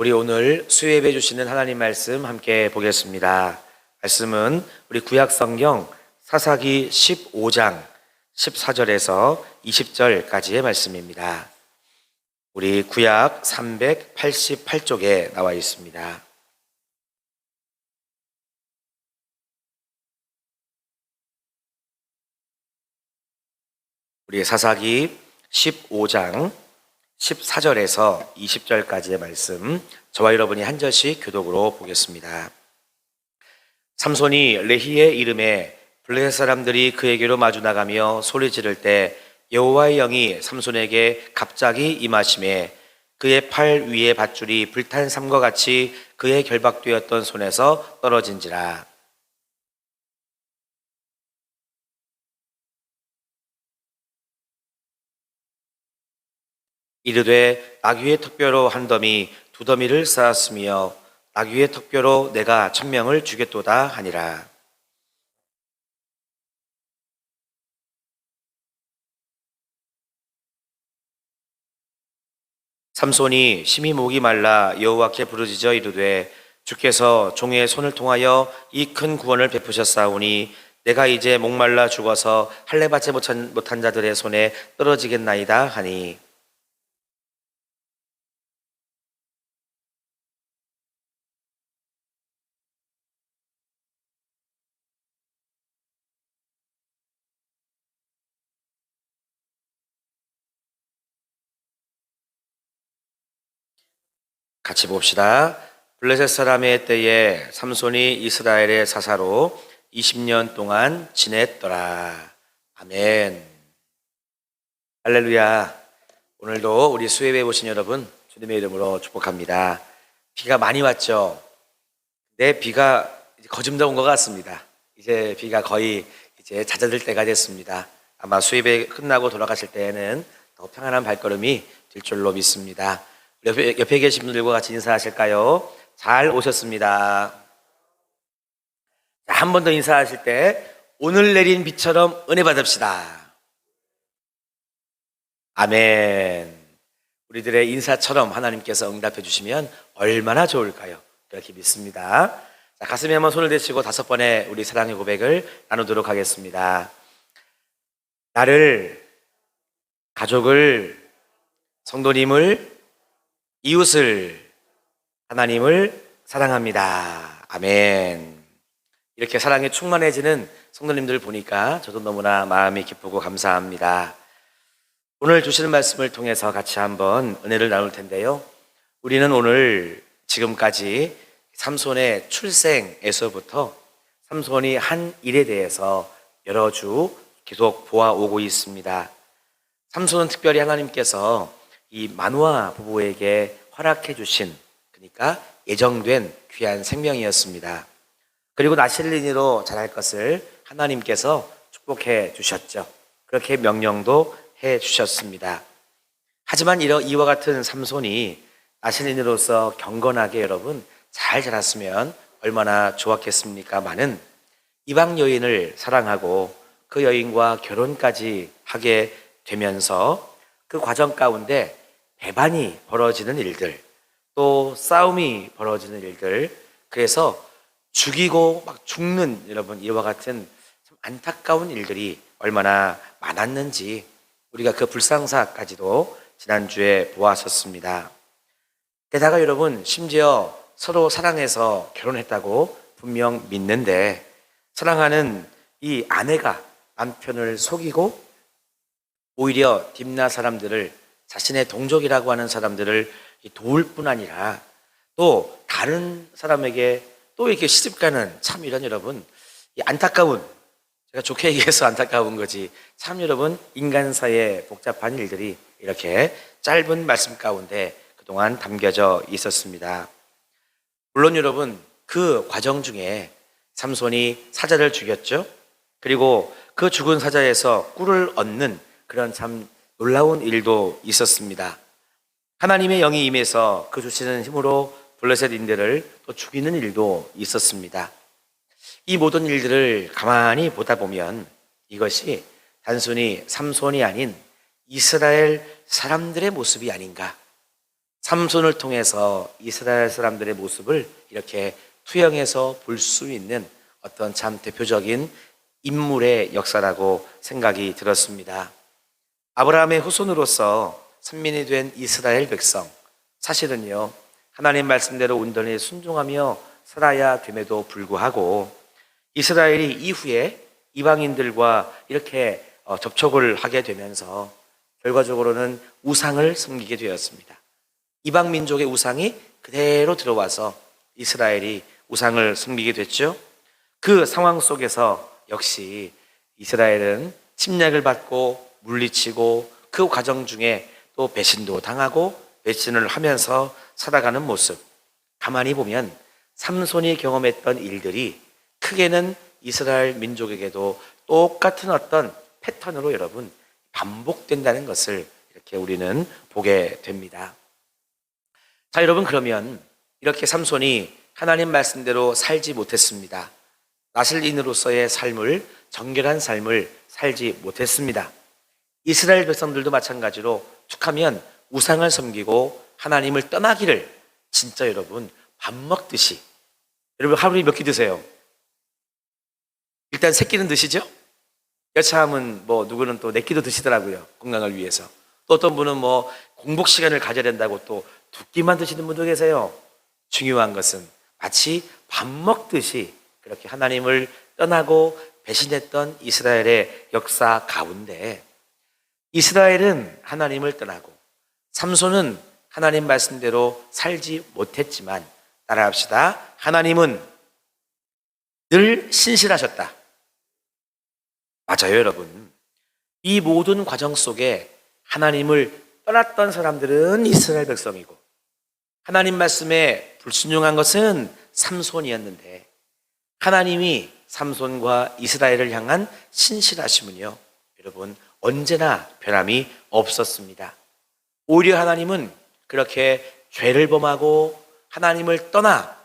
우리 오늘 수요예배 주시는 하나님 말씀 함께 보겠습니다. 말씀은 우리 구약 성경 사사기 15장 14절에서 20절까지의 말씀입니다. 우리 구약 388쪽에 나와 있습니다. 우리 사사기 15장 14절에서 20절까지의 말씀, 저와 여러분이 한 절씩 교독으로 보겠습니다. 삼손이 레히의 이름에 블레셋 사람들이 그에게로 마주 나가며 소리 지를 때 여호와의 영이 삼손에게 갑자기 임하심에 그의 팔 위에 밧줄이 불탄 삼과 같이 그의 결박되었던 손에서 떨어진지라. 이르되 나귀의 턱뼈로 한 더미 두 더미를 쌓았으며 나귀의 턱뼈로 내가 1000명을 죽였도다 하니라. 삼손이 심히 목이 말라 여호와께 부르짖어 이르되 주께서 종의 손을 통하여 이 큰 구원을 베푸셨사오니 내가 이제 목말라 죽어서 할례 받지 못한 자들의 손에 떨어지겠나이다 하니, 같이 봅시다. 블레셋 사람의 때에 삼손이 이스라엘의 사사로 20년 동안 지냈더라. 아멘. 할렐루야. 오늘도 우리 수요예배 오신 여러분 주님의 이름으로 축복합니다. 비가 많이 왔죠. 네, 비가 거tum더 온 것 같습니다. 이제 비가 거의 잦아들 때가 됐습니다. 아마 수요예배 끝나고 돌아가실 때에는 더 평안한 발걸음이 될 줄로 믿습니다. 옆에 계신 분들과 같이 인사하실까요? 잘 오셨습니다. 한 번 더 인사하실 때 오늘 내린 비처럼 은혜 받읍시다. 아멘. 우리들의 인사처럼 하나님께서 응답해 주시면 얼마나 좋을까요? 그렇게 믿습니다. 자, 가슴에 한번 손을 대시고 5번의 우리 사랑의 고백을 나누도록 하겠습니다. 나를, 가족을, 성도님을, 이웃을, 하나님을 사랑합니다. 아멘. 이렇게 사랑에 충만해지는 성도님들 보니까 저도 너무나 마음이 기쁘고 감사합니다. 오늘 주시는 말씀을 통해서 같이 한번 은혜를 나눌 텐데요. 우리는 오늘 지금까지 삼손의 출생에서부터 삼손이 한 일에 대해서 여러 주 계속 보아오고 있습니다. 삼손은 특별히 하나님께서 이 마누아 부부에게 허락해 주신, 그러니까 예정된 귀한 생명이었습니다. 그리고 나실린이로 자랄 것을 하나님께서 축복해 주셨죠. 그렇게 명령도 해 주셨습니다. 하지만 이와 같은 삼손이 나실린으로서 경건하게 여러분 잘 자랐으면 얼마나 좋았겠습니까? 많은 이방 여인을 사랑하고 그 여인과 결혼까지 하게 되면서 그 과정 가운데 배반이 벌어지는 일들, 또 싸움이 벌어지는 일들, 그래서 죽이고 막 죽는 여러분 이와 같은 참 안타까운 일들이 얼마나 많았는지 우리가 그 불상사까지도 지난주에 보았었습니다. 게다가 여러분 심지어 서로 사랑해서 결혼했다고 분명 믿는데 사랑하는 이 아내가 남편을 속이고 오히려 딥나 사람들을, 자신의 동족이라고 하는 사람들을 도울 뿐 아니라 또 다른 사람에게 또 이렇게 시집가는, 참 이런 여러분 이 안타까운, 제가 좋게 얘기해서 안타까운 거지 참 여러분 인간사의 복잡한 일들이 이렇게 짧은 말씀 가운데 그동안 담겨져 있었습니다. 물론 여러분 그 과정 중에 삼손이 사자를 죽였죠. 그리고 그 죽은 사자에서 꿀을 얻는 그런 참 놀라운 일도 있었습니다. 하나님의 영이 임해서 그 주시는 힘으로 블레셋인들을 또 죽이는 일도 있었습니다. 이 모든 일들을 가만히 보다 보면 이것이 단순히 삼손이 아닌 이스라엘 사람들의 모습이 아닌가, 삼손을 통해서 이스라엘 사람들의 모습을 이렇게 투영해서 볼 수 있는 어떤 참 대표적인 인물의 역사라고 생각이 들었습니다. 아브라함의 후손으로서 선민이 된 이스라엘 백성, 사실은요, 하나님 말씀대로 온전히 순종하며 살아야 됨에도 불구하고 이스라엘이 이후에 이방인들과 이렇게 접촉을 하게 되면서 결과적으로는 우상을 섬기게 되었습니다. 이방 민족의 우상이 그대로 들어와서 이스라엘이 우상을 섬기게 됐죠. 그 상황 속에서 역시 이스라엘은 침략을 받고 물리치고 그 과정 중에 또 배신도 당하고 배신을 하면서 살아가는 모습, 가만히 보면 삼손이 경험했던 일들이 크게는 이스라엘 민족에게도 똑같은 어떤 패턴으로 여러분 반복된다는 것을 이렇게 우리는 보게 됩니다. 자, 여러분, 그러면 이렇게 삼손이 하나님 말씀대로 살지 못했습니다. 나슬인으로서의 삶을, 정결한 삶을 살지 못했습니다. 이스라엘 백성들도 마찬가지로 툭하면 우상을 섬기고 하나님을 떠나기를 진짜 여러분 밥 먹듯이, 여러분 하루에 몇 끼 드세요? 일단 세 끼는 드시죠? 여차하면 뭐 누구는 또 네 끼도 드시더라고요. 건강을 위해서. 또 어떤 분은 뭐 공복 시간을 가져야 된다고 또 두 끼만 드시는 분도 계세요. 중요한 것은 마치 밥 먹듯이 그렇게 하나님을 떠나고 배신했던 이스라엘의 역사 가운데 이스라엘은 하나님을 떠나고 삼손은 하나님 말씀대로 살지 못했지만, 따라합시다. 하나님은 늘 신실하셨다. 맞아요, 여러분. 이 모든 과정 속에 하나님을 떠났던 사람들은 이스라엘 백성이고 하나님 말씀에 불순종한 것은 삼손이었는데, 하나님이 삼손과 이스라엘을 향한 신실하심은요, 여러분 언제나 변함이 없었습니다. 오히려 하나님은 그렇게 죄를 범하고 하나님을 떠나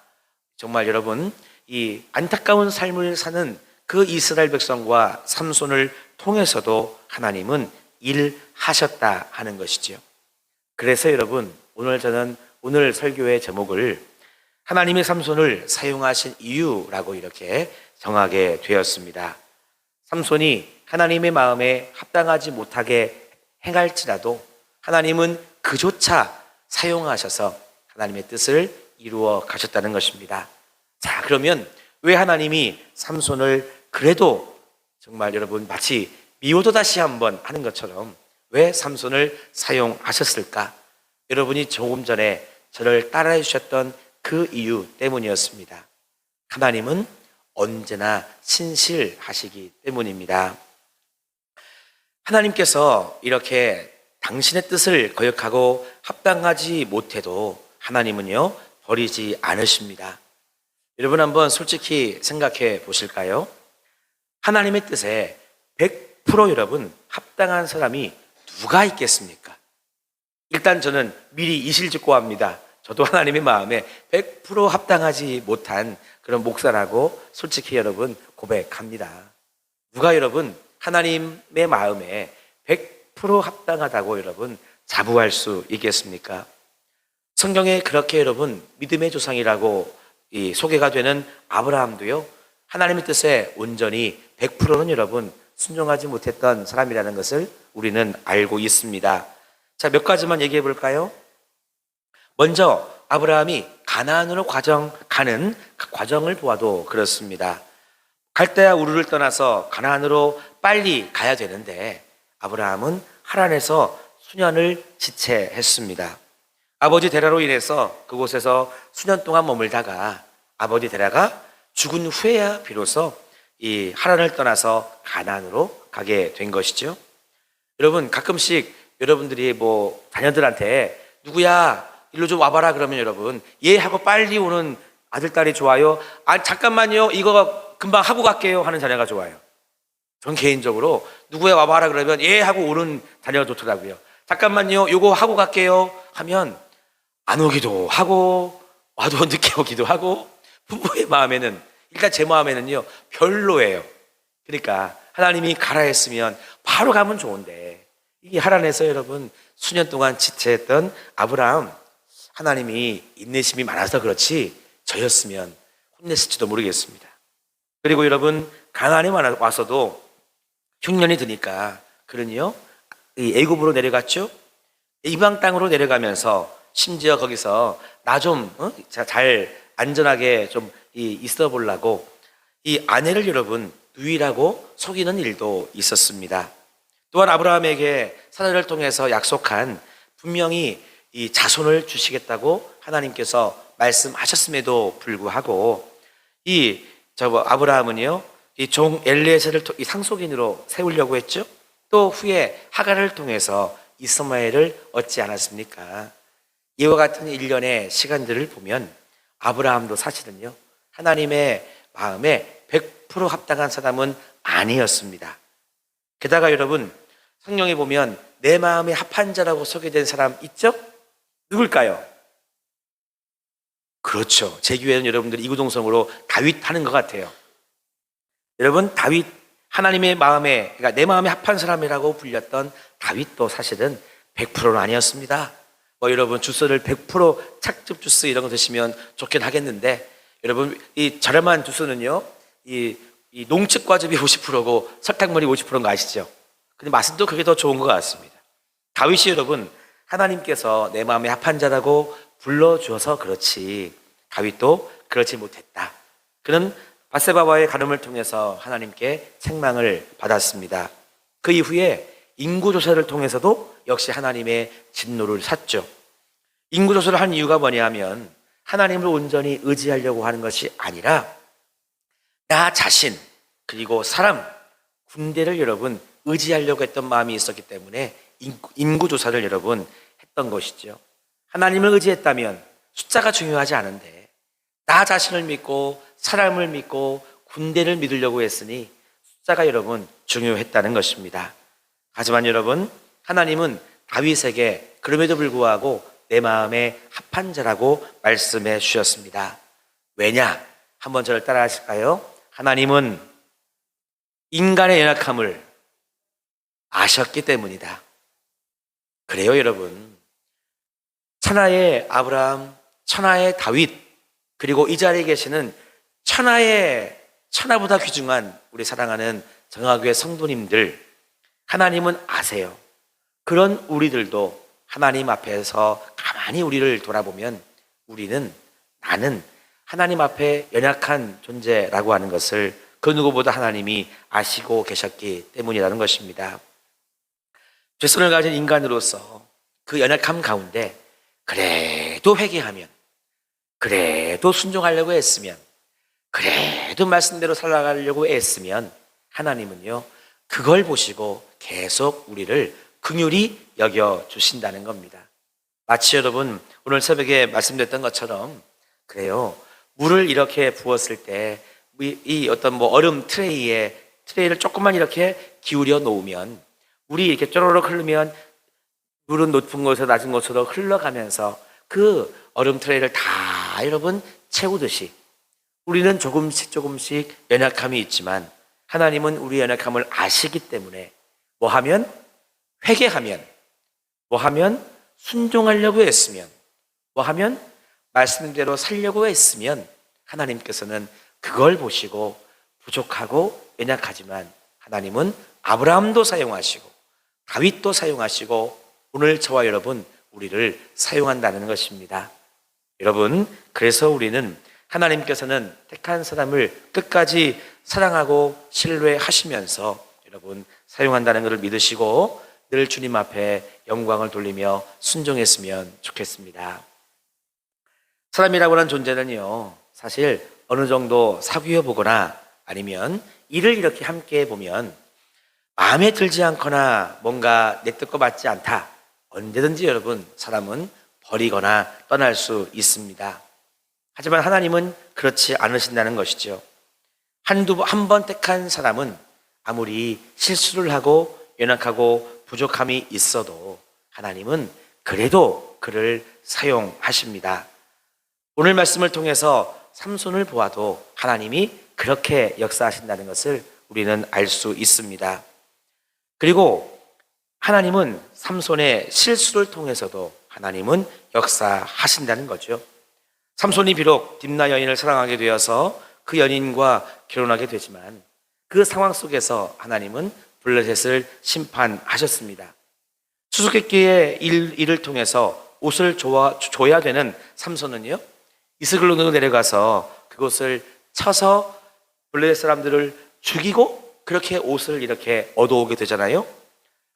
정말 여러분 이 안타까운 삶을 사는 그 이스라엘 백성과 삼손을 통해서도 하나님은 일하셨다 하는 것이지요. 그래서 여러분 오늘 설교의 제목을 하나님의 삼손을 사용하신 이유라고 이렇게 정하게 되었습니다. 삼손이 하나님의 마음에 합당하지 못하게 행할지라도 하나님은 그조차 사용하셔서 하나님의 뜻을 이루어 가셨다는 것입니다. 자, 그러면 왜 하나님이 삼손을 그래도 정말 여러분 마치 미워도 다시 한번 하는 것처럼 왜 삼손을 사용하셨을까? 여러분이 조금 전에 저를 따라해 주셨던 그 이유 때문이었습니다. 하나님은 언제나 신실하시기 때문입니다. 하나님께서 이렇게 당신의 뜻을 거역하고 합당하지 못해도 하나님은요 버리지 않으십니다. 여러분 한번 솔직히 생각해 보실까요? 하나님의 뜻에 100% 여러분 합당한 사람이 누가 있겠습니까? 일단 저는 미리 이실직고합니다. 저도 하나님의 마음에 100% 합당하지 못한 그런 목사라고 솔직히 여러분 고백합니다. 누가 여러분 하나님의 마음에 100% 합당하다고 여러분 자부할 수 있겠습니까? 성경에 그렇게 여러분 믿음의 조상이라고 소개가 되는 아브라함도요, 하나님의 뜻에 온전히 100%는 여러분 순종하지 못했던 사람이라는 것을 우리는 알고 있습니다. 자, 몇 가지만 얘기해 볼까요? 먼저 아브라함이 가나안으로 가는 그 과정을 보아도 그렇습니다. 갈대아 우르를 떠나서 가나안으로 빨리 가야 되는데 아브라함은 하란에서 수년을 지체했습니다. 아버지 데라로 인해서 그곳에서 수년 동안 머물다가 아버지 데라가 죽은 후에야 비로소 이 하란을 떠나서 가나안으로 가게 된 것이죠. 여러분 가끔씩 여러분들이 뭐 자녀들한테 누구야 일로 좀 와봐라 그러면 여러분 예 하고 빨리 오는 아들 딸이 좋아요? 아 잠깐만요 이거 금방 하고 갈게요 하는 자녀가 좋아요? 전 개인적으로 누구야 와봐라 그러면 예 하고 오는 자녀가 좋더라고요. 잠깐만요 요거 하고 갈게요 하면 안 오기도 하고 와도 늦게 오기도 하고 부부의 마음에는 일단 제 마음에는요 별로예요. 그러니까 하나님이 가라 했으면 바로 가면 좋은데 이게 하란에서 여러분 수년 동안 지체했던 아브라함 하나님이 인내심이 많아서 그렇지 저였으면 혼냈을지도 모르겠습니다. 그리고 여러분, 가나안에 와서도 흉년이 드니까 그러니요, 이 애굽으로 내려갔죠. 이방 땅으로 내려가면서 심지어 거기서 나 좀 잘 안전하게 좀 있어 보려고 이 아내를 여러분 누이라고 속이는 일도 있었습니다. 또한 아브라함에게 사라를 통해서 약속한 분명히 이 자손을 주시겠다고 하나님께서 말씀하셨음에도 불구하고 아브라함은요, 이 종 엘리에셀을 이 상속인으로 세우려고 했죠. 또 후에 하갈을 통해서 이스마엘을 얻지 않았습니까? 이와 같은 일련의 시간들을 보면 아브라함도 사실은요, 하나님의 마음에 100% 합당한 사람은 아니었습니다. 게다가 여러분, 성경에 보면 내 마음에 합한 자라고 소개된 사람 있죠? 누굴까요? 그렇죠. 제 귀에는 여러분들이 이구동성으로 다윗 하는 것 같아요. 여러분, 다윗, 하나님의 마음에, 그러니까 내 마음에 합한 사람이라고 불렸던 다윗도 사실은 100%는 아니었습니다. 여러분, 주스를 100% 착즙 주스 이런 거 드시면 좋긴 하겠는데, 여러분, 이 저렴한 주스는요, 이 농축 과즙이 50%고 설탕물이 50%인 거 아시죠? 근데 맛은 또 그게 더 좋은 것 같습니다. 다윗이 여러분, 하나님께서 내 마음에 합한 자라고 불러주어서 그렇지, 다윗도 그렇지 못했다. 그는 바세바와의 간음을 통해서 하나님께 책망을 받았습니다. 그 이후에 인구조사를 통해서도 역시 하나님의 진노를 샀죠. 인구조사를 한 이유가 뭐냐면 하나님을 온전히 의지하려고 하는 것이 아니라 나 자신, 그리고 사람, 군대를 여러분 의지하려고 했던 마음이 있었기 때문에 인구조사를 여러분 했던 것이죠. 하나님을 의지했다면 숫자가 중요하지 않은데 나 자신을 믿고 사람을 믿고 군대를 믿으려고 했으니 숫자가 여러분 중요했다는 것입니다. 하지만 여러분, 하나님은 다윗에게 그럼에도 불구하고 내 마음에 합한 자라고 말씀해 주셨습니다. 왜냐? 한번 저를 따라 하실까요? 하나님은 인간의 연약함을 아셨기 때문이다. 그래요, 여러분. 천하의 아브라함, 천하의 다윗, 그리고 이 자리에 계시는 천하보다 귀중한 우리 사랑하는 정화교회 성도님들, 하나님은 아세요. 그런 우리들도 하나님 앞에서 가만히 우리를 돌아보면 나는 하나님 앞에 연약한 존재라고 하는 것을 그 누구보다 하나님이 아시고 계셨기 때문이라는 것입니다. 죄성을 가진 인간으로서 그 연약함 가운데 그래도 회개하면, 그래도 순종하려고 했으면, 그래도 말씀대로 살아가려고 애쓰면 하나님은요, 그걸 보시고 계속 우리를 긍휼히 여겨주신다는 겁니다. 마치 여러분 오늘 새벽에 말씀드렸던 것처럼 그래요, 물을 이렇게 부었을 때 이 어떤 얼음 트레이를 조금만 이렇게 기울여 놓으면 물이 이렇게 쪼로록 흐르면 물은 높은 곳에서 낮은 곳으로 흘러가면서 그 얼음 트레이를 다 여러분 채우듯이 우리는 조금씩 연약함이 있지만 하나님은 우리 연약함을 아시기 때문에 뭐하면? 회개하면, 뭐하면? 순종하려고 했으면, 뭐하면? 말씀대로 살려고 했으면 하나님께서는 그걸 보시고 부족하고 연약하지만 하나님은 아브라함도 사용하시고 다윗도 사용하시고 오늘 저와 여러분 우리를 사용한다는 것입니다. 여러분, 그래서 우리는 하나님께서는 택한 사람을 끝까지 사랑하고 신뢰하시면서 여러분 사용한다는 것을 믿으시고 늘 주님 앞에 영광을 돌리며 순종했으면 좋겠습니다. 사람이라고 하는 존재는요, 사실 어느 정도 사귀어 보거나 아니면 일을 이렇게 함께 해보면 마음에 들지 않거나 뭔가 내 뜻과 맞지 않다, 언제든지 여러분 사람은 버리거나 떠날 수 있습니다. 하지만 하나님은 그렇지 않으신다는 것이죠. 한 번 택한 사람은 아무리 실수를 하고 연약하고 부족함이 있어도 하나님은 그래도 그를 사용하십니다. 오늘 말씀을 통해서 삼손을 보아도 하나님이 그렇게 역사하신다는 것을 우리는 알 수 있습니다. 그리고 하나님은 삼손의 실수를 통해서도 하나님은 역사하신다는 거죠. 삼손이 비록 딥나 여인을 사랑하게 되어서 그 연인과 결혼하게 되지만 그 상황 속에서 하나님은 블레셋을 심판하셨습니다. 수수께끼의 일을 통해서 옷을 줘야 되는 삼손은요, 이스글론으로 내려가서 그곳을 쳐서 블레셋 사람들을 죽이고 그렇게 옷을 이렇게 얻어오게 되잖아요.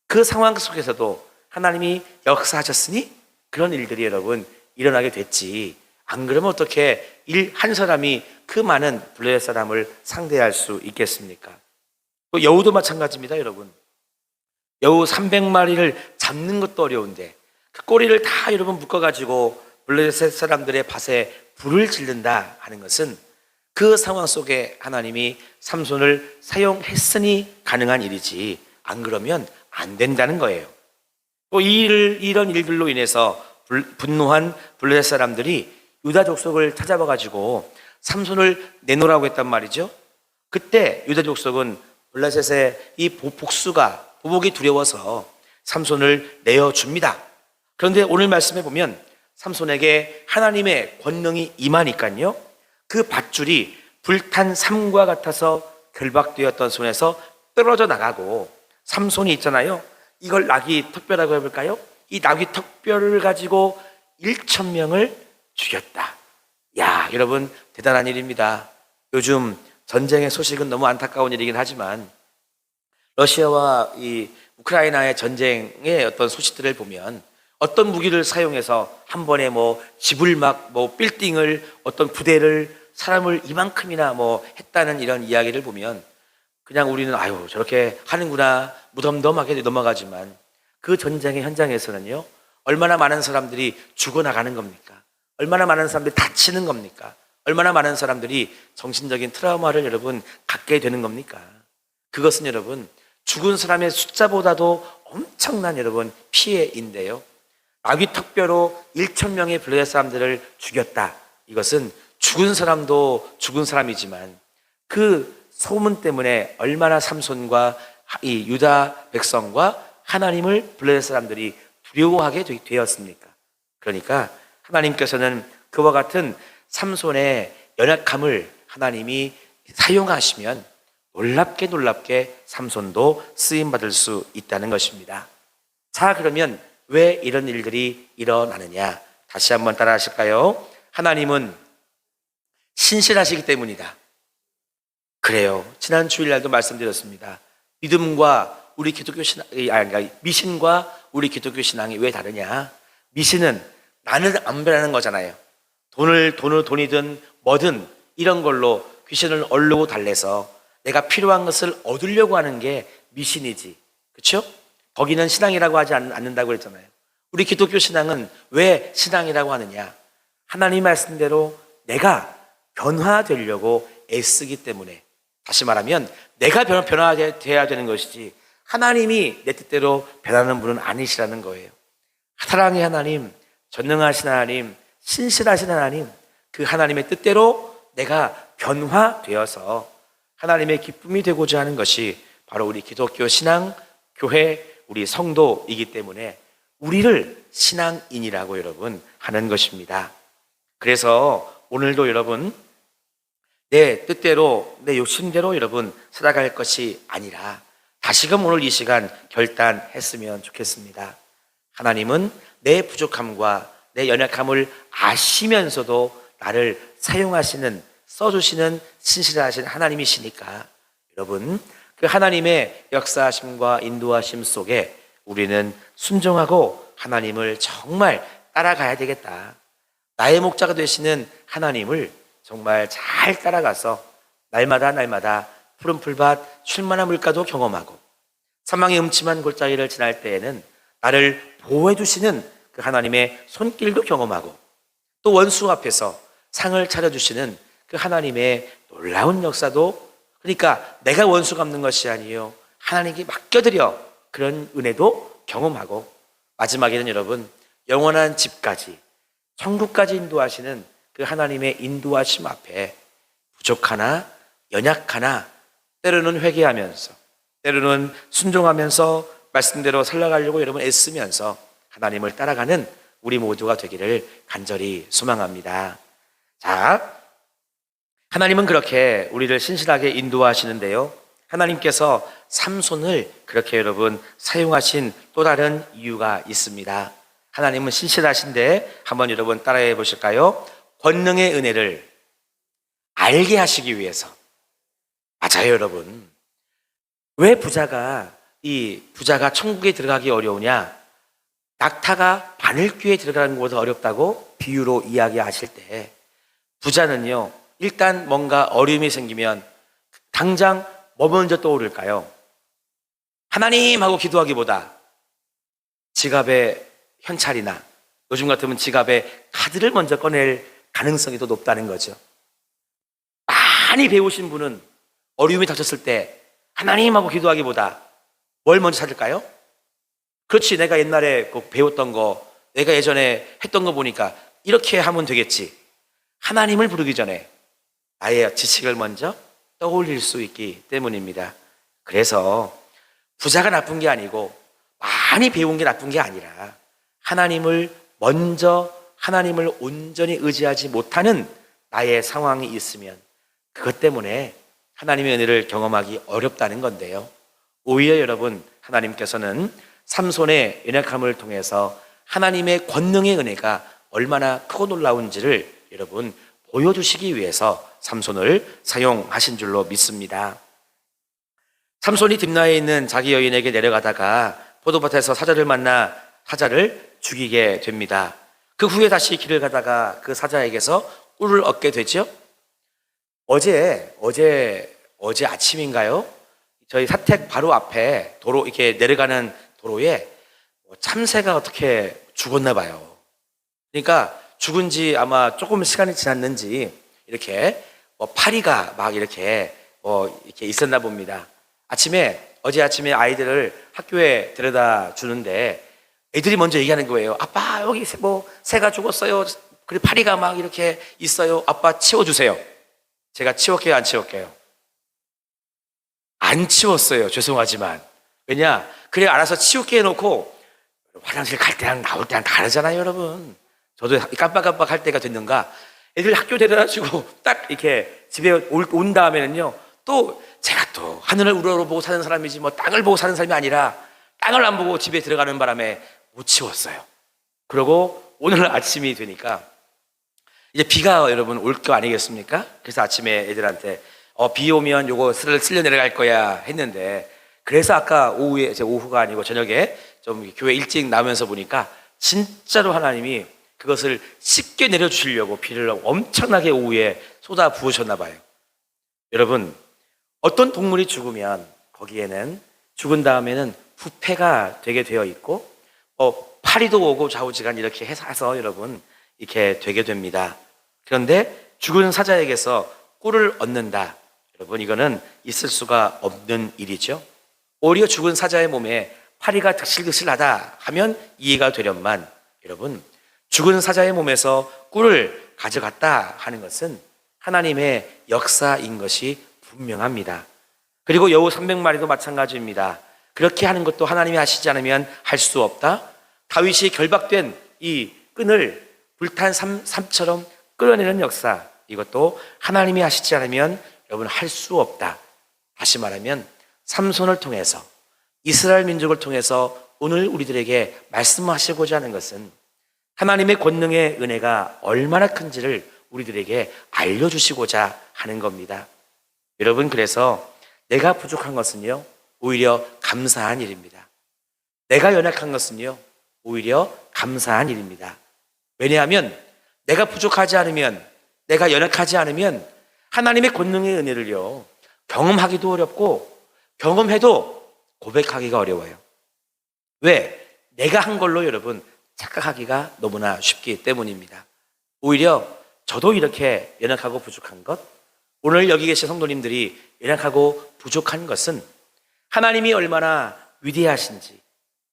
그 상황 속에서도 하나님이 역사하셨으니 그런 일들이 여러분 일어나게 됐지. 안 그러면 어떻게 한 사람이 그 많은 블레셋 사람을 상대할 수 있겠습니까? 또 여우도 마찬가지입니다, 여러분. 여우 300마리를 잡는 것도 어려운데 그 꼬리를 다 여러분 묶어가지고 블레셋 사람들의 밭에 불을 지른다 하는 것은 그 상황 속에 하나님이 삼손을 사용했으니 가능한 일이지, 안 그러면 안 된다는 거예요. 또 이런 일들로 인해서 분노한 블레셋 사람들이 유다 족속을 찾아와 가지고 삼손을 내놓으라고 했단 말이죠. 그때 유다 족속은 블레셋의 이 보복이 두려워서 삼손을 내어줍니다. 그런데 오늘 말씀해 보면 삼손에게 하나님의 권능이 임하니까요, 그 밧줄이 불탄 삼과 같아서 결박되었던 손에서 떨어져 나가고, 삼손이 있잖아요, 이걸 나귀 턱뼈라고 해볼까요? 이 나귀 턱뼈를 가지고 1,000명을 죽였다. 야, 여러분 대단한 일입니다. 요즘 전쟁의 소식은 너무 안타까운 일이긴 하지만 러시아와 이 우크라이나의 전쟁의 어떤 소식들을 보면 어떤 무기를 사용해서 한 번에 집을 빌딩을, 어떤 부대를, 사람을 이만큼이나 했다는 이런 이야기를 보면 그냥 우리는 아유 저렇게 하는구나 무덤덤하게 넘어가지만 그 전쟁의 현장에서는요, 얼마나 많은 사람들이 죽어나가는 겁니까? 얼마나 많은 사람들이 다치는 겁니까? 얼마나 많은 사람들이 정신적인 트라우마를 여러분 갖게 되는 겁니까? 그것은 여러분 죽은 사람의 숫자보다도 엄청난 여러분 피해인데요, 나귀 턱뼈로 1,000명의 블레셋 사람들을 죽였다. 이것은 죽은 사람도 죽은 사람이지만 그 소문 때문에 얼마나 삼손과 이 유다 백성과 하나님을 블레셋 사람들이 두려워하게 되었습니까? 그러니까 하나님께서는 그와 같은 삼손의 연약함을 하나님이 사용하시면 놀랍게 삼손도 쓰임받을 수 있다는 것입니다. 자, 그러면 왜 이런 일들이 일어나느냐? 다시 한번 따라 하실까요? 하나님은 신실하시기 때문이다. 그래요. 지난 주일날도 말씀드렸습니다. 믿음과 우리 기독교 미신과 우리 기독교 신앙이 왜 다르냐? 미신은 나는 안 변하는 거잖아요. 돈이든 뭐든 이런 걸로 귀신을 얼르고 달래서 내가 필요한 것을 얻으려고 하는 게 미신이지. 그렇죠? 거기는 신앙이라고 하지 않는다고 그랬잖아요. 우리 기독교 신앙은 왜 신앙이라고 하느냐? 하나님 말씀대로 내가 변화되려고 애쓰기 때문에, 다시 말하면 내가 변화돼야 되는 것이지 하나님이 내 뜻대로 변하는 분은 아니시라는 거예요. 사랑의 하나님, 전능하신 하나님, 신실하신 하나님, 그 하나님의 뜻대로 내가 변화되어서 하나님의 기쁨이 되고자 하는 것이 바로 우리 기독교 신앙, 교회, 우리 성도이기 때문에 우리를 신앙인이라고 여러분 하는 것입니다. 그래서 오늘도 여러분 내 뜻대로, 내 욕심대로 여러분 살아갈 것이 아니라 다시금 오늘 이 시간 결단했으면 좋겠습니다. 하나님은 내 부족함과 내 연약함을 아시면서도 나를 사용하시는, 써주시는 신실하신 하나님이시니까 여러분 그 하나님의 역사하심과 인도하심 속에 우리는 순종하고 하나님을 정말 따라가야 되겠다. 나의 목자가 되시는 하나님을 정말 잘 따라가서 날마다 푸른 풀밭 쉴만한 물가도 경험하고 사망의 음침한 골짜기를 지날 때에는 나를 보호해 주시는 그 하나님의 손길도 경험하고 또 원수 앞에서 상을 차려주시는 그 하나님의 놀라운 역사도, 그러니까 내가 원수 갚는 것이 아니요 하나님께 맡겨드려 그런 은혜도 경험하고 마지막에는 여러분 영원한 집까지, 천국까지 인도하시는 그 하나님의 인도하심 앞에 부족하나 연약하나 때로는 회개하면서 때로는 순종하면서 말씀대로 살아가려고 여러분 애쓰면서 하나님을 따라가는 우리 모두가 되기를 간절히 소망합니다. 자, 하나님은 그렇게 우리를 신실하게 인도하시는데요. 하나님께서 삼손을 그렇게 여러분 사용하신 또 다른 이유가 있습니다. 하나님은 신실하신데 한번 여러분 따라해 보실까요? 권능의 은혜를 알게 하시기 위해서. 맞아요, 여러분. 왜 부자가 천국에 들어가기 어려우냐? 낙타가 바늘귀에 들어가는 것보다 어렵다고 비유로 이야기하실 때, 부자는요, 일단 뭔가 어려움이 생기면 당장 뭐 먼저 떠오를까요? 하나님 하고 기도하기보다 지갑에 현찰이나 요즘 같으면 지갑에 카드를 먼저 꺼낼 가능성이 더 높다는 거죠. 많이 배우신 분은 어려움이 닥쳤을 때 하나님 하고 기도하기보다 뭘 먼저 찾을까요? 그렇지, 내가 옛날에 꼭 배웠던 거, 내가 예전에 했던 거 보니까 이렇게 하면 되겠지. 하나님을 부르기 전에 나의 지식을 먼저 떠올릴 수 있기 때문입니다. 그래서 부자가 나쁜 게 아니고 많이 배운 게 나쁜 게 아니라 하나님을 온전히 의지하지 못하는 나의 상황이 있으면 그것 때문에 하나님의 은혜를 경험하기 어렵다는 건데요. 오히려 여러분, 하나님께서는 삼손의 연약함을 통해서 하나님의 권능의 은혜가 얼마나 크고 놀라운지를 여러분 보여주시기 위해서 삼손을 사용하신 줄로 믿습니다. 삼손이 딥나에 있는 자기 여인에게 내려가다가 포도밭에서 사자를 만나 사자를 죽이게 됩니다. 그 후에 다시 길을 가다가 그 사자에게서 꿀을 얻게 되죠. 어제 아침인가요? 저희 사택 바로 앞에 도로, 이렇게 내려가는 도로에 참새가 어떻게 죽었나 봐요. 그러니까 죽은 지 아마 조금 시간이 지났는지 이렇게 파리가 막 이렇게 있었나 봅니다. 어제 아침에 아이들을 학교에 데려다 주는데 애들이 먼저 얘기하는 거예요. 아빠, 여기 새가 죽었어요. 그리고 파리가 막 이렇게 있어요. 아빠 치워주세요. 제가 치웠게요, 안 치웠게요? 안 치웠어요. 죄송하지만. 왜냐? 그래 알아서 치울게 해놓고 화장실 갈 때랑 나올 때랑 다르잖아요, 여러분. 저도 깜빡깜빡 할 때가 됐는가, 애들 학교 데려다 주고 딱 이렇게 집에 온 다음에는요, 또 제가 또 하늘을 우러러보고 사는 사람이지 땅을 보고 사는 사람이 아니라 땅을 안 보고 집에 들어가는 바람에 못 치웠어요. 그러고 오늘 아침이 되니까 이제 비가 여러분 올 거 아니겠습니까? 그래서 아침에 애들한테 비 오면 요거 쓸려 내려갈 거야 했는데, 그래서 아까 오후가 아니고 저녁에 좀 교회 일찍 나오면서 보니까 진짜로 하나님이 그것을 쉽게 내려주시려고 비를 엄청나게 오후에 쏟아 부으셨나 봐요. 여러분, 어떤 동물이 죽으면 거기에는 죽은 다음에는 부패가 되게 되어 있고 파리도 오고 좌우지간 이렇게 해서 여러분 이렇게 되게 됩니다. 그런데 죽은 사자에게서 꿀을 얻는다, 여러분 이거는 있을 수가 없는 일이죠. 오히려 죽은 사자의 몸에 파리가 득실득실하다 하면 이해가 되련만, 여러분 죽은 사자의 몸에서 꿀을 가져갔다 하는 것은 하나님의 역사인 것이 분명합니다. 그리고 여우 300마리도 마찬가지입니다. 그렇게 하는 것도 하나님이 하시지 않으면 할 수 없다. 다윗이 결박된 이 끈을 불탄 삶처럼 끌어내는 역사, 이것도 하나님이 하시지 않으면 여러분 할 수 없다. 다시 말하면 삼손을 통해서, 이스라엘 민족을 통해서 오늘 우리들에게 말씀하시고자 하는 것은 하나님의 권능의 은혜가 얼마나 큰지를 우리들에게 알려주시고자 하는 겁니다. 여러분, 그래서 내가 부족한 것은요, 오히려 감사한 일입니다. 내가 연약한 것은요, 오히려 감사한 일입니다. 왜냐하면 내가 부족하지 않으면, 내가 연약하지 않으면 하나님의 권능의 은혜를요 경험하기도 어렵고 경험해도 고백하기가 어려워요. 왜? 내가 한 걸로 여러분 착각하기가 너무나 쉽기 때문입니다. 오히려 저도 이렇게 연약하고 부족한 것, 오늘 여기 계신 성도님들이 연약하고 부족한 것은 하나님이 얼마나 위대하신지,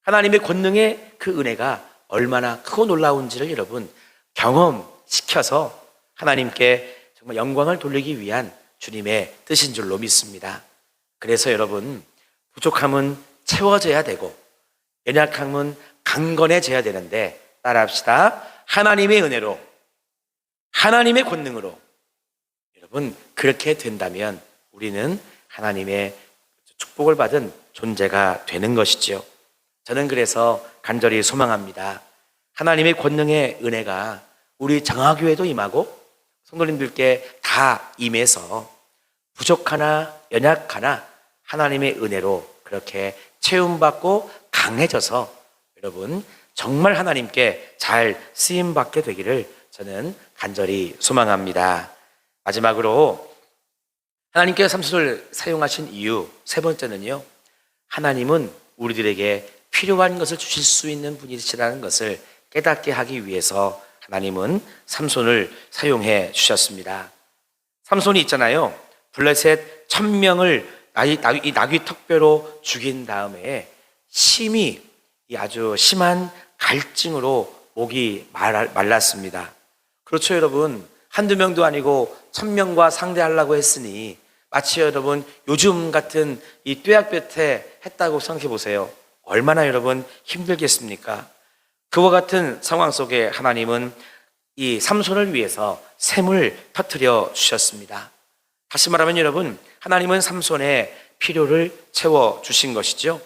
하나님의 권능의 그 은혜가 얼마나 크고 놀라운지를 여러분 경험시켜서 하나님께 정말 영광을 돌리기 위한 주님의 뜻인 줄로 믿습니다. 그래서 여러분, 부족함은 채워져야 되고 연약함은 강건해져야 되는데 따라합시다. 하나님의 은혜로, 하나님의 권능으로. 여러분, 그렇게 된다면 우리는 하나님의 축복을 받은 존재가 되는 것이지요. 저는 그래서 간절히 소망합니다. 하나님의 권능의 은혜가 우리 장화교회도 임하고 성도님들께 다 임해서 부족하나 연약하나 하나님의 은혜로 그렇게 채움받고 강해져서 여러분 정말 하나님께 잘 쓰임받게 되기를 저는 간절히 소망합니다. 마지막으로 하나님께서 삼손을 사용하신 이유 세 번째는요, 하나님은 우리들에게 필요한 것을 주실 수 있는 분이시라는 것을 깨닫게 하기 위해서 하나님은 삼손을 사용해 주셨습니다. 삼손이 있잖아요, 블레셋 1000명을 이 나귀 턱뼈로 죽인 다음에 심히 아주 심한 갈증으로 목이 말랐습니다. 그렇죠, 여러분. 한두 명도 아니고 1000명과 상대하려고 했으니 마치 여러분 요즘 같은 이 뙤약볕에 했다고 생각해 보세요. 얼마나 여러분 힘들겠습니까? 그와 같은 상황 속에 하나님은 이 삼손을 위해서 샘을 터뜨려 주셨습니다. 다시 말하면 여러분, 하나님은 삼손의 필요를 채워 주신 것이죠.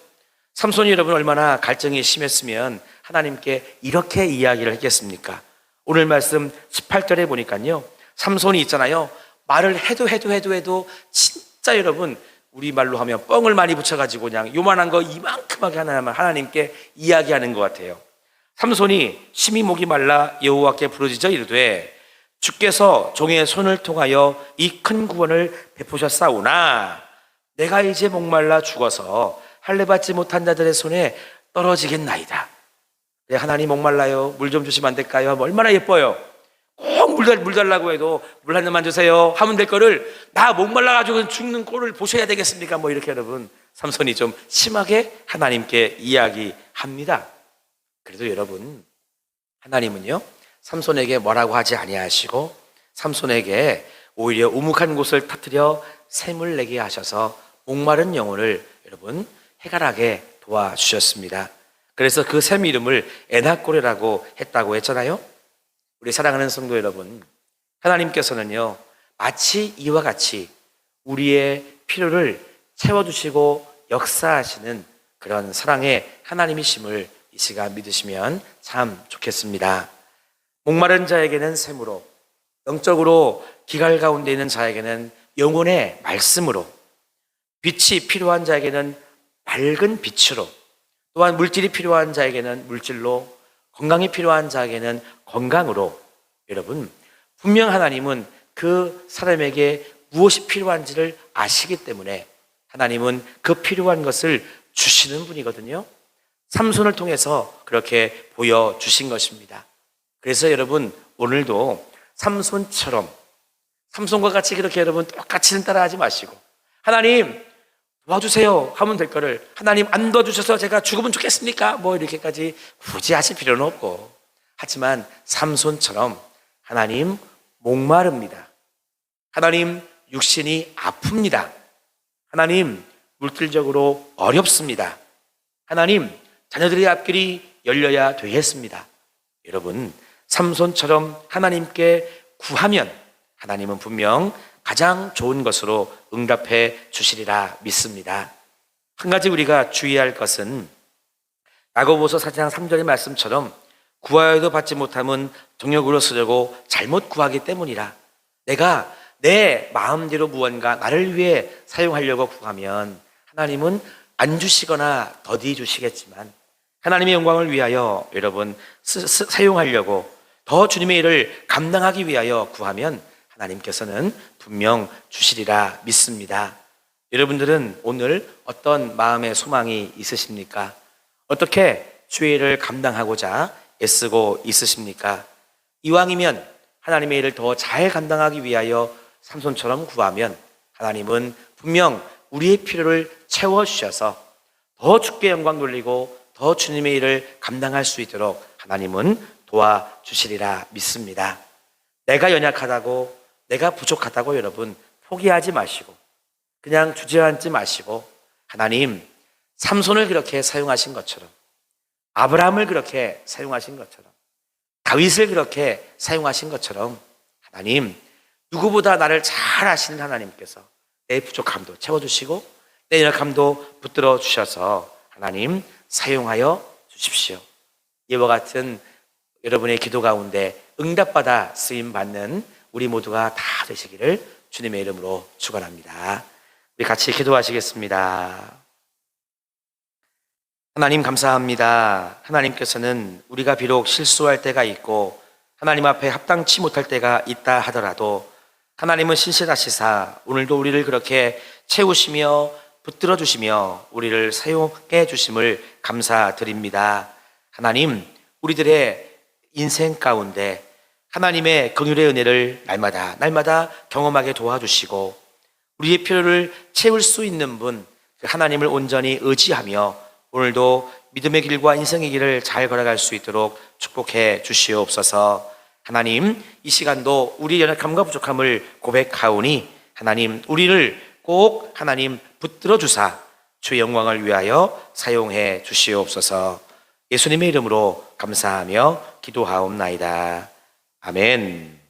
삼손이 여러분 얼마나 갈증이 심했으면 하나님께 이렇게 이야기를 했겠습니까? 오늘 말씀 18절에 보니까요, 삼손이 있잖아요, 말을 해도 진짜 여러분 우리 말로 하면 뻥을 많이 붙여가지고 그냥 요만한 거 이만큼하게 하나님께 이야기하는 것 같아요. 삼손이 심히 목이 말라 여호와께 부르짖어 이르되 주께서 종의 손을 통하여 이 큰 구원을 베푸셨사오나 내가 이제 목말라 죽어서 할례 받지 못한 자들의 손에 떨어지겠나이다. 네, 하나님 목말라요, 물 좀 주시면 안 될까요? 얼마나 예뻐요. 꼭 물 달라고 해도 물 한 잔만 주세요 하면 될 거를 나 목말라가지고 죽는 꼴을 보셔야 되겠습니까? 이렇게 여러분 삼손이 좀 심하게 하나님께 이야기합니다. 그래도 여러분, 하나님은요 삼손에게 뭐라고 하지 아니하시고 삼손에게 오히려 우묵한 곳을 터뜨려 샘을 내게 하셔서 목마른 영혼을 여러분 해갈하게 도와주셨습니다. 그래서 그 샘 이름을 에나꼬레라고 했다고 했잖아요. 우리 사랑하는 성도 여러분, 하나님께서는요 마치 이와 같이 우리의 필요를 채워주시고 역사하시는 그런 사랑의 하나님이심을 이 시간 믿으시면 참 좋겠습니다. 목마른 자에게는 샘으로, 영적으로 기갈 가운데 있는 자에게는 영혼의 말씀으로, 빛이 필요한 자에게는 밝은 빛으로, 또한 물질이 필요한 자에게는 물질로, 건강이 필요한 자에게는 건강으로, 여러분 분명 하나님은 그 사람에게 무엇이 필요한지를 아시기 때문에 하나님은 그 필요한 것을 주시는 분이거든요. 삼손을 통해서 그렇게 보여주신 것입니다. 그래서 여러분 오늘도 삼손처럼, 삼손과 같이 그렇게 여러분 똑같이는 따라하지 마시고 하나님 도와주세요 하면 될 거를 하나님 안 도와주셔서 제가 죽으면 좋겠습니까? 이렇게까지 굳이 하실 필요는 없고, 하지만 삼손처럼 하나님 목마릅니다. 하나님 육신이 아픕니다. 하나님 물질적으로 어렵습니다. 하나님 자녀들의 앞길이 열려야 되겠습니다. 여러분 삼손처럼 하나님께 구하면 하나님은 분명 가장 좋은 것으로 응답해 주시리라 믿습니다. 한 가지 우리가 주의할 것은 야고보서 4장 3절의 말씀처럼 구하여도 받지 못함은 정욕으로 쓰려고 잘못 구하기 때문이라. 내가 내 마음대로 무언가 나를 위해 사용하려고 구하면 하나님은 안 주시거나 더디 주시겠지만 하나님의 영광을 위하여 여러분 사용하려고 더 주님의 일을 감당하기 위하여 구하면 하나님께서는 분명 주시리라 믿습니다. 여러분들은 오늘 어떤 마음의 소망이 있으십니까? 어떻게 주의 일을 감당하고자 애쓰고 있으십니까? 이왕이면 하나님의 일을 더 잘 감당하기 위하여 삼손처럼 구하면 하나님은 분명 우리의 필요를 채워주셔서 더 주께 영광 돌리고 더 주님의 일을 감당할 수 있도록 하나님은 도와주시리라 믿습니다. 내가 연약하다고, 내가 부족하다고 여러분 포기하지 마시고 그냥 주저앉지 마시고 하나님 삼손을 그렇게 사용하신 것처럼, 아브라함을 그렇게 사용하신 것처럼 다윗을 그렇게 사용하신 것처럼 하나님, 누구보다 나를 잘 아시는 하나님께서 내 부족함도 채워주시고 내 연약함도 붙들어 주셔서 하나님 사용하여 주십시오. 이와 같은 여러분의 기도 가운데 응답받아 쓰임받는 우리 모두가 다 되시기를 주님의 이름으로 축원합니다. 우리 같이 기도하시겠습니다. 하나님 감사합니다. 하나님께서는 우리가 비록 실수할 때가 있고 하나님 앞에 합당치 못할 때가 있다 하더라도 하나님은 신실하시사 오늘도 우리를 그렇게 채우시며 붙들어 주시며 우리를 사용해 주심을 감사드립니다. 하나님, 우리들의 인생 가운데 하나님의 긍휼의 은혜를 날마다 경험하게 도와주시고 우리의 필요를 채울 수 있는 분, 하나님을 온전히 의지하며 오늘도 믿음의 길과 인생의 길을 잘 걸어갈 수 있도록 축복해 주시옵소서. 하나님, 이 시간도 우리 연약함과 부족함을 고백하오니 하나님, 우리를 꼭 하나님 붙들어 주사 주의 영광을 위하여 사용해 주시옵소서. 예수님의 이름으로 감사하며 기도하옵나이다. 아멘.